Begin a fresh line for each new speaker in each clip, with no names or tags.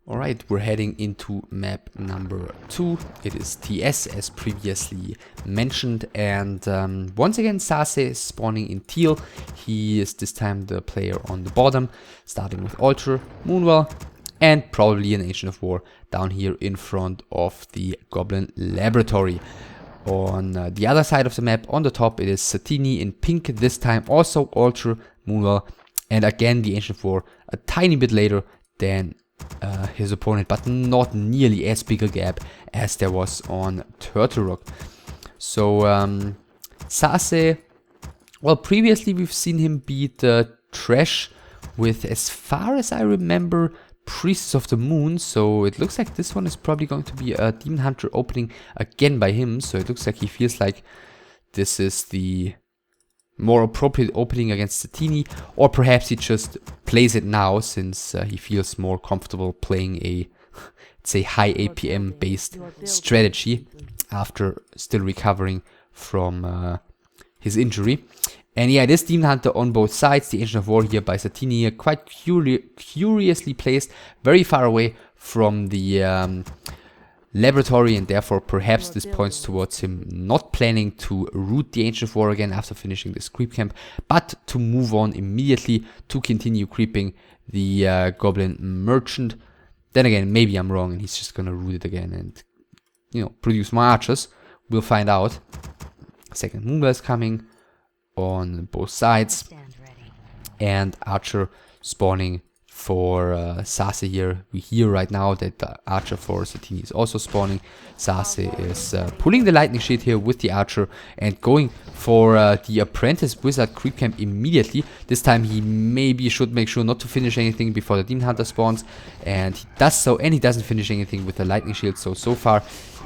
Alright, we're heading into map number 2. It is TS as previously mentioned, and once again SaSe is spawning in teal. He is this time the player on the bottom, starting with Ultra, Moonwell, and probably an Ancient of War down here in front of the Goblin Laboratory. On the other side of the map, on the top, it is Satiini in pink, this time also Ultra, Moonwell, and again the Ancient of War a tiny bit later than his opponent, but not nearly as big a gap as there was on Turtle Rock. So SaSe, well, previously we've seen him beat Trash with, as far as I remember, Priests of the Moon. So it looks like this one is probably going to be a Demon Hunter opening again by him. So it looks like he feels like this is the more appropriate opening against Satiini, or perhaps he just plays it now since he feels more comfortable playing a, say, high APM based strategy after still recovering from his injury. And yeah, this Demon Hunter on both sides, the Ancient of War here by Satiini, quite curiously placed very far away from the laboratory, and therefore perhaps this points towards him not planning to root the Ancient of War again after finishing this creep camp, but to move on immediately to continue creeping the Goblin Merchant. Then again, maybe I'm wrong and he's just gonna root it again and, you know, produce more archers. We'll find out. Second Moonwell is coming on both sides, and Archer spawning for SaSe here. We hear right now that the Archer for Satiini is also spawning. SaSe is pulling the Lightning Shield here with the Archer and going for the Apprentice Wizard creep camp immediately. This time he maybe should make sure not to finish anything before the Demon Hunter spawns, and he does so, and he doesn't finish anything with the Lightning Shield. So far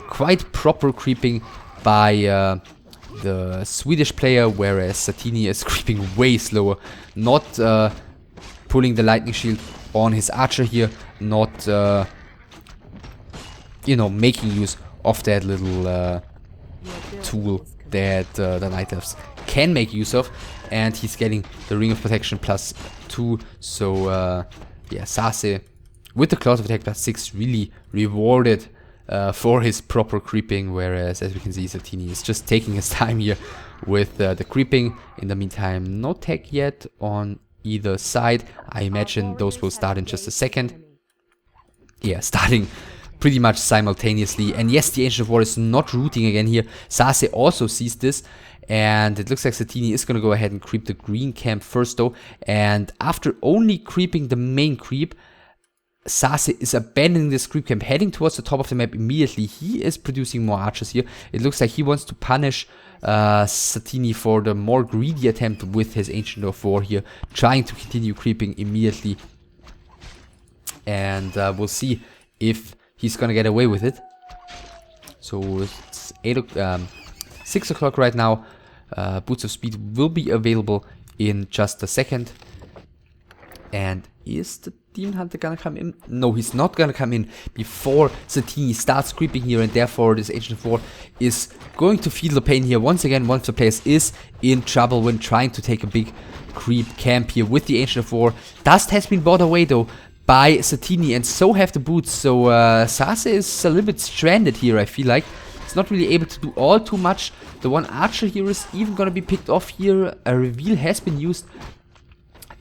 quite proper creeping by the Swedish player, whereas Satiini is creeping way slower, not pulling the Lightning Shield on his Archer here, not you know, making use of that little tool that the Night Elves can make use of, and he's getting the Ring of Protection +2. So yeah, SaSe with the Claws of Attack +6 really rewarded for his proper creeping, whereas as we can see Satiini is just taking his time here with the creeping. In the meantime, no tech yet on either side. I imagine those will start in just a second. Yeah, starting pretty much simultaneously. And yes, the Ancient of War is not rooting again here. SaSe also sees this, and it looks like Satiini is going to go ahead and creep the green camp first though. And after only creeping the main creep, SaSe is abandoning this creep camp, heading towards the top of the map immediately. He is producing more archers here. It looks like he wants to punish Satiini for the more greedy attempt with his Ancient of War here, trying to continue creeping immediately. And we'll see if he's gonna get away with it. So it's 6 o'clock right now. Boots of Speed will be available in just a second. And is the Demon Hunter gonna come in? No, he's not gonna come in before Satiini starts creeping here, and therefore this Ancient of War is going to feel the pain here. Once again, one of the players is in trouble when trying to take a big creep camp here with the Ancient of War. Dust has been bought away though by Satiini, and so have the boots. So SaSe is a little bit stranded here, I feel like. He's not really able to do all too much. The one Archer here is even gonna be picked off here. A reveal has been used.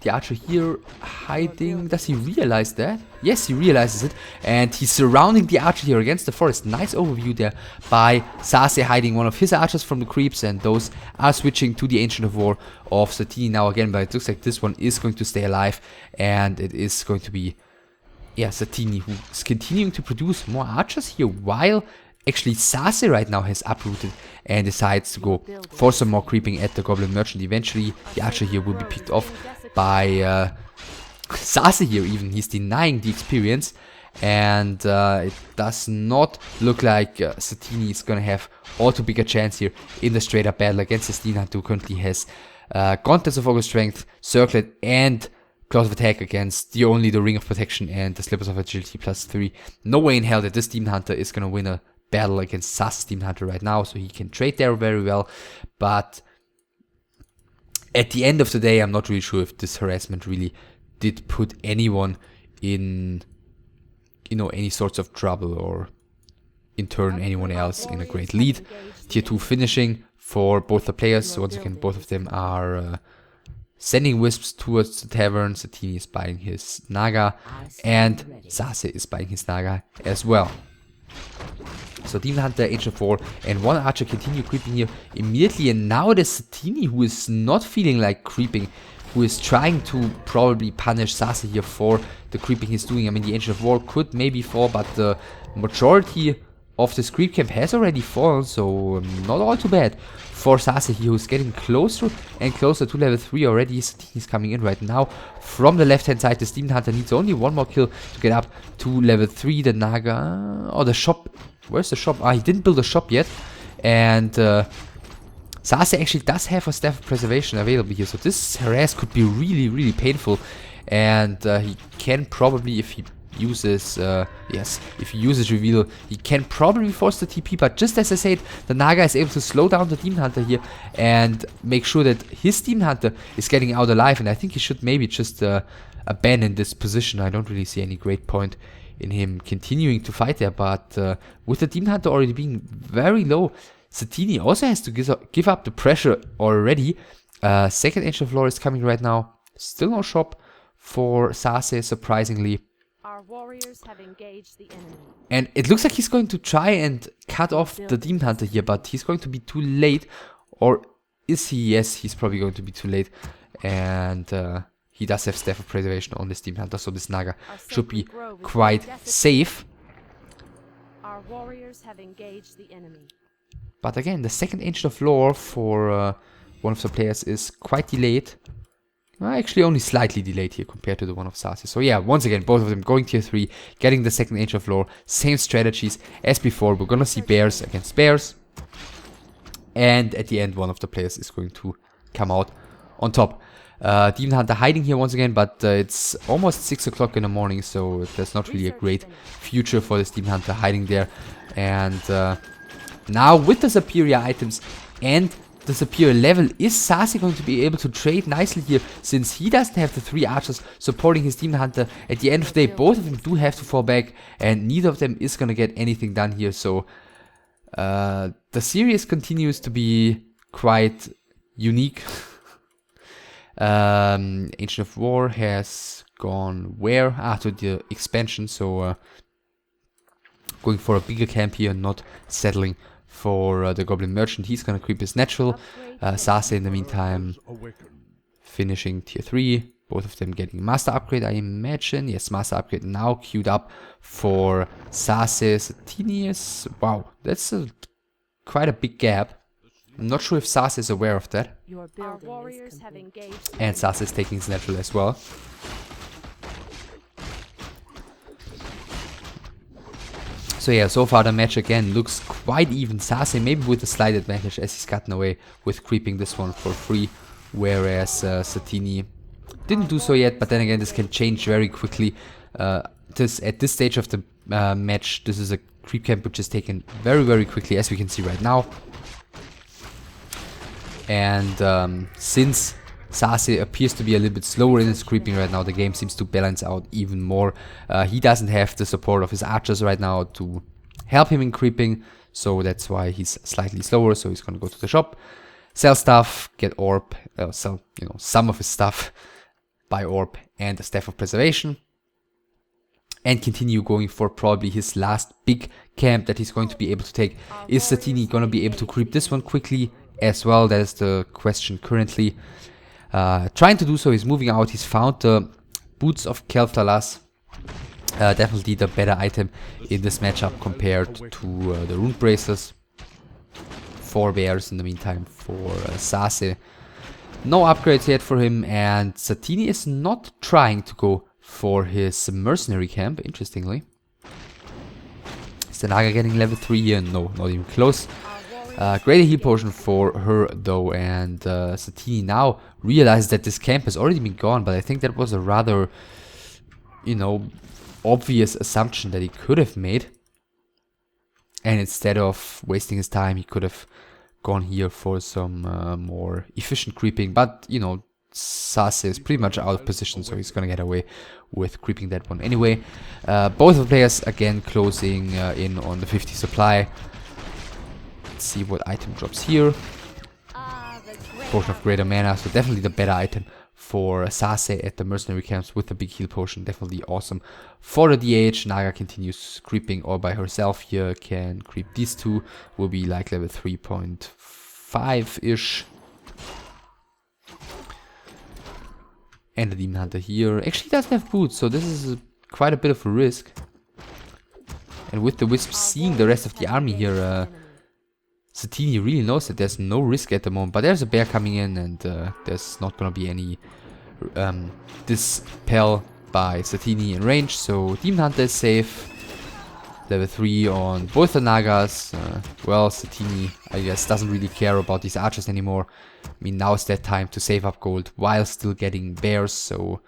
The Archer here hiding. Does he realize that? Yes, he realizes it. And he's surrounding the Archer here against the forest. Nice overview there by SaSe, hiding one of his archers from the creeps. And those are switching to the Ancient of War of Satiini now again. But it looks like this one is going to stay alive. And it is going to be, yeah, Satiini who is continuing to produce more archers here, while actually SaSe right now has uprooted and decides to go for some more creeping at the Goblin Merchant. Eventually the Archer here will be picked off by SaSe here even. He's denying the experience, and it does not look like Satiini is gonna have all too big a chance here in the straight up battle against this Demon Hunter, who currently has Gauntlets of August Strength, Circlet, and Claws of Attack against only the Ring of Protection and the Slippers of Agility +3. No way in hell that this Demon Hunter is gonna win a battle against SaSe's Demon Hunter right now, so he can trade there very well. But at the end of the day, I'm not really sure if this harassment really did put anyone in you know, any sorts of trouble or in turn anyone else in a great lead. Tier 2 finishing for both the players. So once again, both of them are sending wisps towards the tavern. Satiini is buying his Naga, and SaSe is buying his Naga as well. So Demon Hunter, Ancient of War, and one archer continue creeping here immediately, and now it is Satiini who is not feeling like creeping, who is trying to probably punish SaSe here for the creeping he's doing. I mean, the Ancient of War could maybe fall, but the majority of this creep camp has already fallen, so not all too bad for SaSe here, who's getting closer and closer to level 3 already. Satiini's coming in right now from the left hand side. The Demon Hunter needs only one more kill to get up to level 3. The Naga, or the shop, where's the shop? Ah, he didn't build a shop yet, and SaSe actually does have a Staff of Preservation available here, so this harass could be really, really painful, and he can probably, if he uses, if he uses Reveal, he can probably force the TP, but just as I said, the Naga is able to slow down the Demon Hunter here and make sure that his Demon Hunter is getting out alive, and I think he should maybe just abandon this position. I don't really see any great point in him continuing to fight there, but with the Demon Hunter already being very low, Satiini also has to give up the pressure already. Second Ancient of Lore is coming right now. Still no shop for SaSe, surprisingly.
Our warriors have engaged the enemy.
And it looks like he's going to try and cut off the Demon Hunter here, but he's going to be too late. Or is he? Yes, he's probably going to be too late. And he does have Staff of Preservation on this Demon Hunter, so this Naga should be quite safe.
Our warriors have engaged the enemy.
But again, the second Ancient of Lore for one of the players is quite delayed. Actually, only slightly delayed here compared to the one of SaSe. So yeah, once again, both of them going tier 3, getting the second Ancient of Lore. Same strategies as before. We're gonna see bears against bears. And at the end, one of the players is going to come out on top. Demon Hunter hiding here once again, but it's almost 6 o'clock in the morning, so there's not really a great future for this Demon Hunter hiding there. And now with the superior items and the superior level, is SaSe going to be able to trade nicely here, since he doesn't have the 3 archers supporting his Demon Hunter? At the end of the day, both of them do have to fall back, and neither of them is going to get anything done here. So the series continues to be quite unique. Ancient of War has gone where? To the expansion, so going for a bigger camp here, not settling for the Goblin Merchant. He's gonna creep his natural. SaSe in the meantime finishing tier 3. Both of them getting Master Upgrade, I imagine. Yes, Master Upgrade now queued up for SaSe. Satiini is... Wow, that's quite a big gap. I'm not sure if SaSe is aware of that.
Our warriors have engaged.
And SaSe is taking his natural as well. So yeah, so far the match again looks quite even. SaSe maybe with a slight advantage, as he's gotten away with creeping this one for free, whereas Satiini didn't do so yet. But then again, this can change very quickly. At this stage of the match, this is a creep camp which is taken very, very quickly, as we can see right now. And since SaSe appears to be a little bit slower in his creeping right now, the game seems to balance out even more. He doesn't have the support of his archers right now to help him in creeping, so that's why he's slightly slower. So he's gonna go to the shop, sell stuff, get orb, sell some of his stuff, buy orb and a Staff of Preservation, and continue going for probably his last big camp that he's going to be able to take. Is Satiini gonna be able to creep this one quickly as well? That is the question currently. Trying to do so, he's moving out. He's found the Boots of Kel'Thalas. Definitely the better item in this matchup compared to the Rune Bracelets. 4 bears in the meantime for SaSe. No upgrades yet for him, and Satiini is not trying to go for his mercenary camp, interestingly. Is the Naga getting level 3 here? No, not even close. Greater heal potion for her though, and Satiini now realized that this camp has already been gone, but I think that was a rather, obvious assumption that he could have made. And instead of wasting his time, he could have gone here for some more efficient creeping. But, SaSe is pretty much out of position, so he's gonna get away with creeping that one anyway. Both of the players again closing in on the 50 supply. Let's see what item drops here. Potion of Greater Mana, so definitely the better item for SaSe at the mercenary camps with the big heal potion. Definitely awesome for the DH. Naga continues creeping all by herself here. Can creep these two. Will be like level 3.5-ish. And the Demon Hunter here actually doesn't have boots, so this is quite a bit of a risk. And with the Wisp seeing the rest of the army here, Satiini really knows that there's no risk at the moment, but there's a bear coming in, and there's not gonna be any dispel by Satiini in range, so Demon Hunter is safe. Level 3 on both the Nagas. Well, Satiini, I guess, doesn't really care about these archers anymore. I mean, now is that time to save up gold while still getting bears, so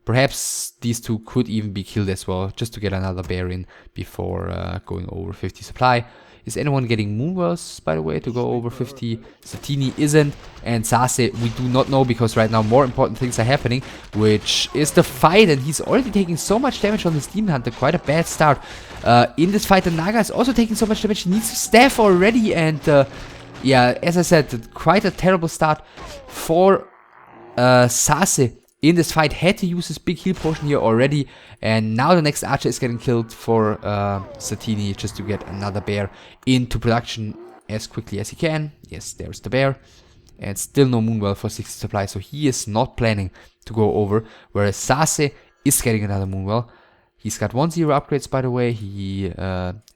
perhaps these two could even be killed as well, just to get another bear in before going over 50 supply. Is anyone getting Moonwells, by the way, to go over 50? Satiini isn't, and SaSe we do not know, because right now more important things are happening, which is the fight, and he's already taking so much damage on his Demon Hunter. Quite a bad start. In this fight, the Naga is also taking so much damage. He needs to staff already, and yeah, as I said, quite a terrible start for SaSe. In this fight, had to use his big heal potion here already, and now the next archer is getting killed for Satiini, just to get another bear into production as quickly as he can. Yes, there's the bear, and still no Moonwell for 60 supply, so he is not planning to go over, whereas SaSe is getting another Moonwell. He's got 1-0 upgrades, by the way.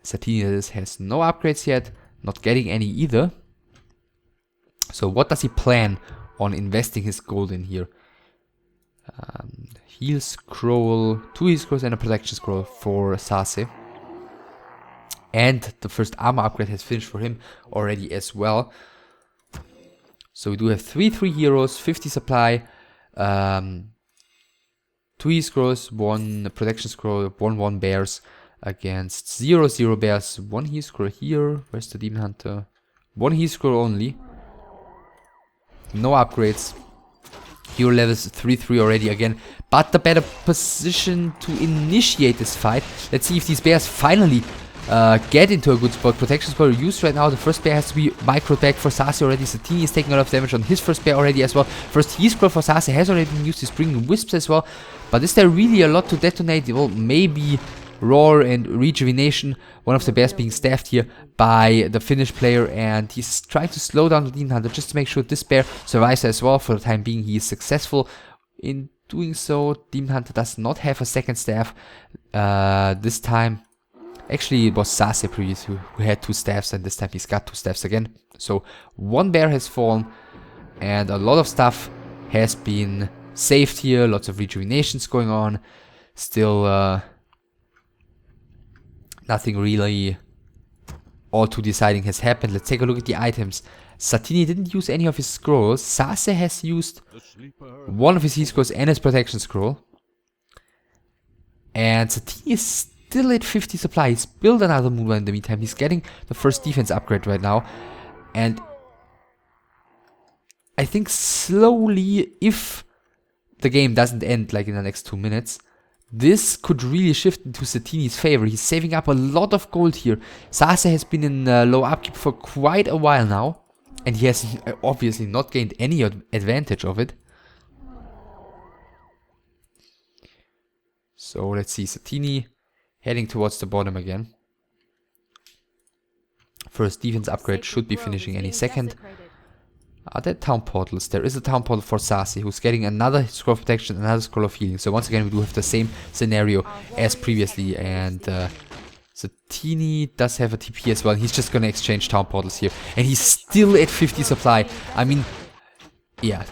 Satiini has no upgrades yet, not getting any either. So what does he plan on investing his gold in here? Heal scroll, 2 heal scrolls and a protection scroll for SaSe. And the first armor upgrade has finished for him already as well. So we do have 3 heroes, 50 supply, 2 heal scrolls, 1 protection scroll, 1 bears against 0 bears. 1 heal scroll here. Where's the Demon Hunter? 1 heal scroll only. No upgrades. Hero levels 3 already again, but the better position to initiate this fight. Let's see if these bears finally get into a good spot. Protection scroll used right now. The first bear has to be micro back for SaSe already. Satiini is taking a lot of damage on his first bear already as well. First heal scroll for SaSe has already been used. He's bringing wisps as well. But is there really a lot to detonate? Well, maybe Roar and Rejuvenation. One of the bears being staffed here by the Finnish player, and he's trying to slow down the Demon Hunter just to make sure this bear survives as well. For the time being, he is successful in doing so. Demon Hunter does not have a second staff this time. Actually, it was SaSe previously who had 2 staffs, and this time he's got 2 staffs again. So 1 bear has fallen, and a lot of stuff has been saved here. Lots of rejuvenations going on. Still nothing really all too deciding has happened. Let's take a look at the items. Satiini didn't use any of his scrolls. SaSe has used 1 of his heal scrolls and his protection scroll. And Satiini is still at 50 supply. He's built another Moonwell in the meantime. He's getting the first defense upgrade right now. And I think slowly, if the game doesn't end like in the next 2 minutes, this could really shift into Satiini's favor. He's saving up a lot of gold here. SaSe has been in low upkeep for quite a while now, and he has obviously not gained any advantage of it. So let's see, Satiini heading towards the bottom again. First defense upgrade should be finishing any second. Are there town portals? There is a town portal for SaSe, who's getting another scroll of protection, another scroll of healing. So once again, we do have the same scenario as previously, and Satiini does have a TP as well. He's just gonna exchange town portals here, and he's still at 50 supply. I mean, yeah,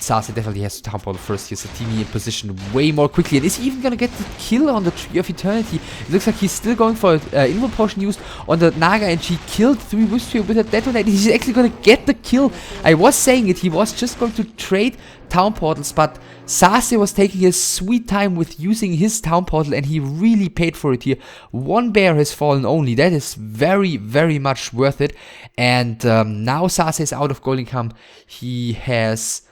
SaSe definitely has to town portal first here. Satiini in position way more quickly, and is he even gonna get the kill on the Tree of Eternity? It looks like he's still going for invul potion used on the Naga, and she killed 3 wisps here with a detonator. He's actually gonna get the kill. I was saying it, he was just going to trade town portals, but SaSe was taking his sweet time with using his town portal, and he really paid for it here. 1 bear has fallen only. That is very, very much worth it. And now SaSe is out of Golden Camp. He has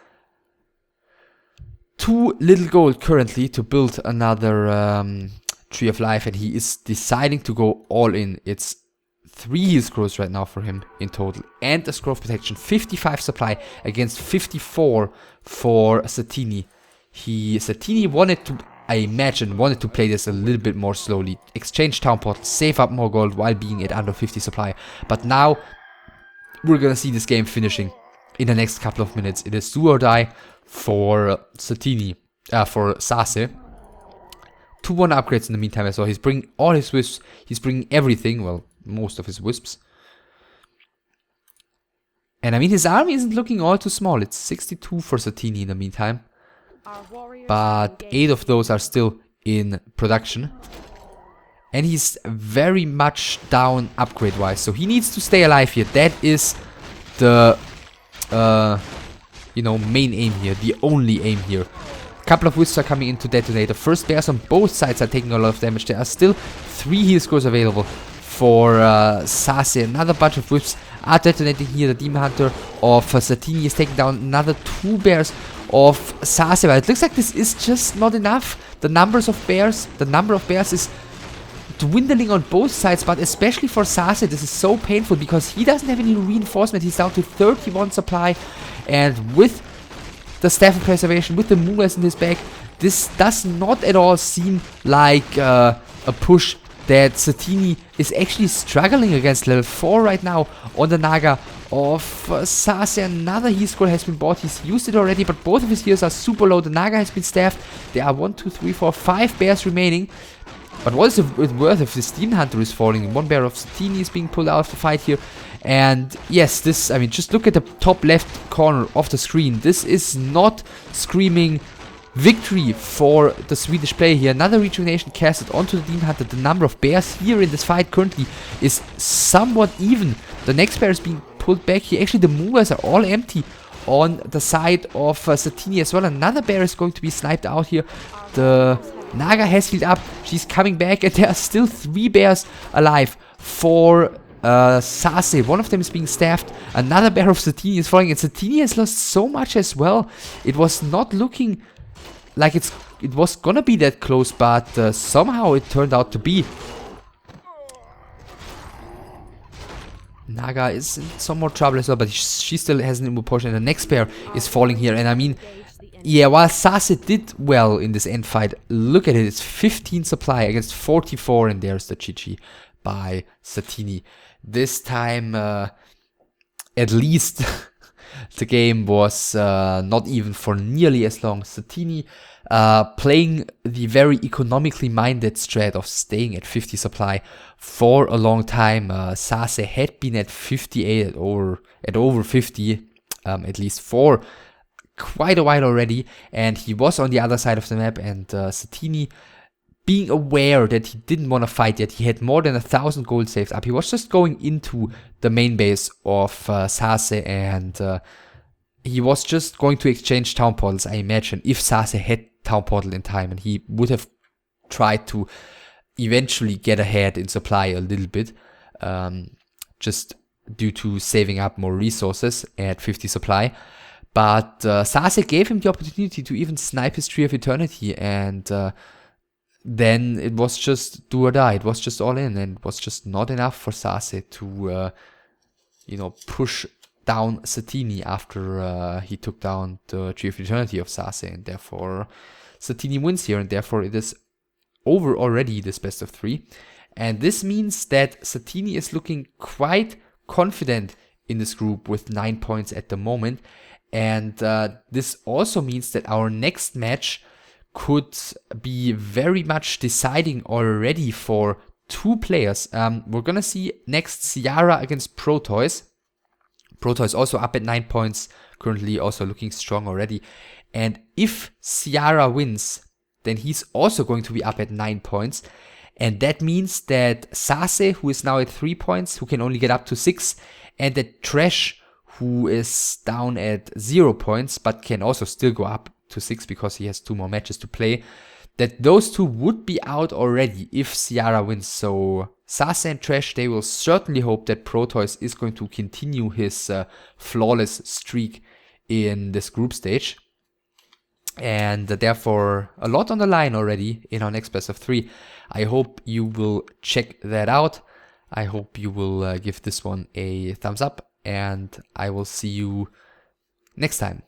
2 little gold currently to build another Tree of Life, and he is deciding to go all in. It's 3 heal scrolls right now for him in total, and a scroll of protection. 55 supply against 54 for Satiini. Satiini wanted to, I imagine, wanted to play this a little bit more slowly. Exchange Town Portal, save up more gold while being at under 50 supply. But now we're gonna see this game finishing in the next couple of minutes. It is do or die for Satiini, for SaSe. 2-1 upgrades in the meantime as well. He's bringing all his wisps. He's bringing everything. Well, most of his wisps. And I mean, his army isn't looking all too small. It's 62 for Satiini in the meantime. But 8 of those are still in production. And he's very much down upgrade-wise. So he needs to stay alive here. That is the, you know, main aim here. The only aim here. Couple of wisps are coming in to detonate. The first bears on both sides are taking a lot of damage. There are still 3 heal scores available for SaSe. Another bunch of wisps are detonating here. The Demon Hunter of Satiini is taking down another 2 bears of SaSe. But it looks like this is just not enough. The number of bears is dwindling on both sides, but especially for SaSe, this is so painful because he doesn't have any reinforcement. He's down to 31 supply, and with the Staff of Preservation, with the Moonrise in his back, this does not at all seem like a push that Satiini is actually struggling against. Level 4 right now on the Naga of SaSe. Another heal scroll has been bought. He's used it already, but both of his heals are super low. The Naga has been staffed. There are 1, 2, 3, 4, 5 bears remaining. But what is it worth if this Demon Hunter is falling? 1 bear of Satiini is being pulled out of the fight here. And yes, this, I mean, just look at the top left corner of the screen. This is not screaming victory for the Swedish player here. Another rejuvenation casted onto the Demon Hunter. The number of bears here in this fight currently is somewhat even. The next bear is being pulled back here. Actually, the movers are all empty on the side of Satiini as well. Another bear is going to be sniped out here. The Naga has healed up. She's coming back, and there are still 3 bears alive for SaSe. One of them is being staffed. Another bear of Satiini is falling, and Satiini has lost so much as well. It was not looking like it was gonna be that close, but somehow it turned out to be. Naga is in some more trouble as well, but she still has an immovable portion, and the next bear is falling here. And I mean, yeah, while SaSe did well in this end fight, look at it, it's 15 supply against 44, and there's the GG by Satiini. This time, at least, the game was not even for nearly as long. Satiini playing the very economically minded strat of staying at 50 supply for a long time. SaSe had been at 58, at over 50, at least for quite a while already, and he was on the other side of the map, and Satiini, being aware that he didn't want to fight yet, he had more than 1,000 gold saved up. He was just going into the main base of SaSe, and he was just going to exchange town portals, I imagine, if SaSe had town portal in time, and he would have tried to eventually get ahead in supply a little bit, just due to saving up more resources at 50 supply. But SaSe gave him the opportunity to even snipe his Tree of Eternity, and then it was just do or die. It was just all in, and it was just not enough for SaSe to, you know, push down Satiini after he took down the Tree of Eternity of SaSe, and therefore Satiini wins here, and therefore it is over already, this best of 3. And this means that Satiini is looking quite confident in this group with 9 points at the moment. And this also means that our next match could be very much deciding already for 2 players. We're gonna see next Ciara against Proteus. Proteus also up at 9 points, currently also looking strong already. And if Ciara wins, then he's also going to be up at 9 points. And that means that SaSe, who is now at 3 points, who can only get up to 6, and that Trash, who is down at 0 points, but can also still go up to 6 because he has 2 more matches to play, that those 2 would be out already if Ciara wins. So SaSe and Trash, they will certainly hope that Proteus is going to continue his flawless streak in this group stage. and therefore a lot on the line already in our next best of 3. I hope you will check that out. I hope you will give this one a thumbs up, and I will see you next time.